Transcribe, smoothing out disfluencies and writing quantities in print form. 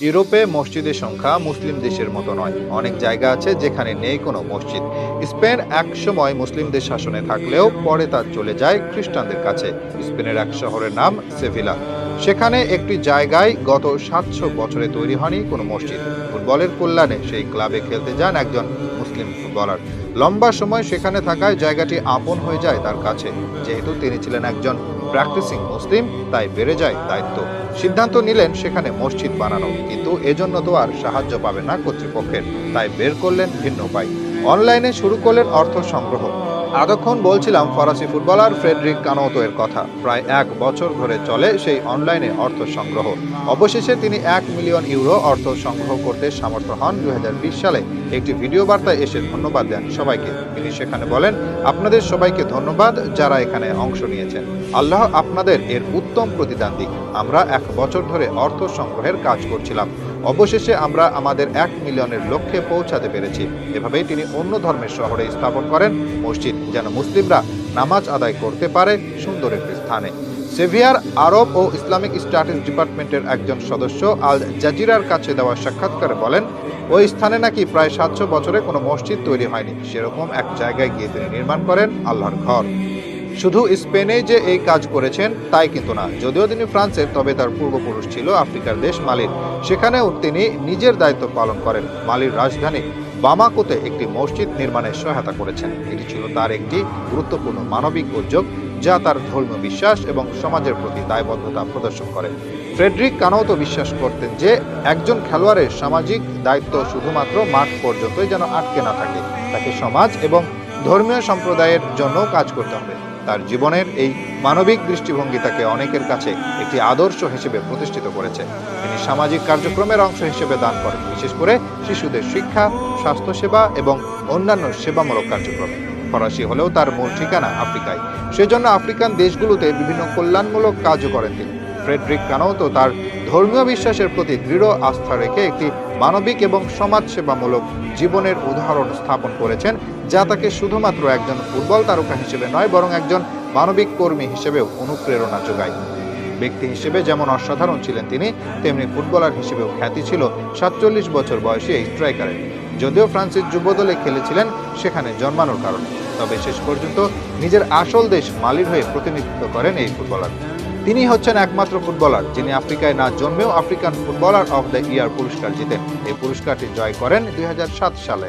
ইউরোপে মসজিদের সংখ্যা মুসলিম দেশের মতো নয়। অনেক জায়গা আছে যেখানে নেই কোনো মসজিদ। স্পেন এক সময় মুসলিমদের শাসনে থাকলেও পরে তা চলে যায় খ্রিস্টানদের কাছে। স্পেনের এক শহরের নাম সেভিলা। সেখানে একটি জায়গায় গত ৭০০ বছরে তৈরি হয়নি কোনো মসজিদ। ফুটবলের কল্যাণে সেই ক্লাবে খেলতে যান একজন মুসলিম ফুটবলার। লম্বা সময় সেখানে থাকায় জায়গাটি আপন হয়ে যায় তার কাছে। যেহেতু তিনি ছিলেন একজন প্র্যাকটিসিং মুসলিম, তাই বেড়ে যায় দায়িত্ব। সিদ্ধান্ত নিলেন সেখানে মসজিদ বানানো, কিন্তু এজন্য তো আর সাহায্য পাবে না কর্তৃপক্ষের। তাই বের করলেন ভিন্ন উপায়। অনলাইনে শুরু করলেন অর্থ সংগ্রহ। এতক্ষণ বলছিলাম ফরাসি ফুটবলার ফ্রেডরিক কানোতো এর কথা। প্রায় ১ বছর ধরে চলে সেই অনলাইনে অর্থ সংগ্রহ। অবশেষে তিনি ১ মিলিয়ন ইউরো অর্থ সংগ্রহ করতে সামর্থ্য হন ২০২০ সালে। একটি ভিডিও বার্তায় এসে ধন্যবাদ দেন সবাইকে। তিনি সেখানে বলেন, আপনাদের সবাইকে ধন্যবাদ যারা এখানে অংশ নিয়েছেন। আল্লাহ আপনাদের এর উত্তম প্রতিদান দিক। আমরা ১ বছর ধরে অর্থ সংগ্রহের কাজ করছিলাম। অবশেষে আমরা আমাদের ১ মিলিয়নের লক্ষ্যে পৌঁছাতে পেরেছি। এভাবেই তিনি অন্য ধর্মের শহরে স্থাপন করেন মসজিদ, যেন মুসলিমরা নামাজ আদায় করতে পারে সুন্দর একটি স্থানে। সেভিয়ার আরব ও ইসলামিক স্টাডিজ ডিপার্টমেন্টের একজন সদস্য আল জাজিরার কাছে দেওয়া সাক্ষাৎকারে বলেন, ওই স্থানে নাকি প্রায় ৭০০ বছরে কোনো মসজিদ তৈরি হয়নি। সেরকম এক জায়গায় গিয়ে তিনি নির্মাণ করেন আল্লাহর ঘর। শুধু স্পেনে যে এই কাজ করেছেন তাই কিন্তু না। যদিও তিনি ফ্রান্সের, তবে তার পূর্বপুরুষ ছিল আফ্রিকার দেশ মালির। সেখানেও তিনি নিজের দায়িত্ব পালন করেন। মালির রাজধানী বামাকোতে একটি মসজিদ নির্মাণে সহায়তা করেছেন। এটি ছিল তার একটি গুরুত্বপূর্ণ মানবিক উদ্যোগ, যা তার ধর্মীয় বিশ্বাস এবং সমাজের প্রতি দায়বদ্ধতা প্রদর্শন করে। ফ্রেডরিক কানোতো বিশ্বাস করতেন যে একজন খেলোয়াড়ের সামাজিক দায়িত্ব শুধুমাত্র মাঠ পর্যন্তই যেন আটকে না থাকে। তাকে সমাজ এবং ধর্মীয় সম্প্রদায়ের জন্য কাজ করতে হবে। তার জীবনের এই মানবিক দৃষ্টিভঙ্গি তাকে অনেকের কাছে একটি আদর্শ হিসেবে প্রতিষ্ঠিত করেছে। তিনি সামাজিক কার্যক্রমের অংশ হিসেবে দান করেন, বিশেষ করে শিশুদের শিক্ষা, স্বাস্থ্যসেবা এবং অন্যান্য সেবামূলক কার্যক্রমে। ফরাসি হলেও তার মূল ঠিকানা আফ্রিকায়। সেজন্য আফ্রিকান দেশগুলোতে বিভিন্ন কল্যাণমূলক কাজও করেন তিনি। ফ্রেডরিক কানোতো তার ধর্মীয় বিশ্বাসের প্রতি দৃঢ় আস্থা রেখে একটি মানবিক এবং সমাজসেবামূলক জীবনের উদাহরণ স্থাপন করেছেন, যা তাকে শুধুমাত্র একজন ফুটবল তারকা হিসেবে নয়, বরং একজন মানবিক কর্মী হিসেবেও অনুপ্রেরণা যোগায়। ব্যক্তি হিসেবে যেমন অসাধারণ ছিলেন তিনি, তেমনি ফুটবলার হিসেবেও খ্যাতি ছিল ৪৭ বছর বয়সী এই স্ট্রাইকারের। যদিও ফ্রান্সের যুবদলে খেলেছিলেন সেখানে জন্মানোর কারণে, তবে শেষ পর্যন্ত নিজের আসল দেশ মালির হয়ে প্রতিনিধিত্ব করেন এই ফুটবলার। তিনি হচ্ছেন একমাত্র ফুটবলার যিনি আফ্রিকায় না জন্মেও African footballer of the year পুরস্কার জিতেন। এই পুরস্কারটি জয় করেন ২০০৭ সালে।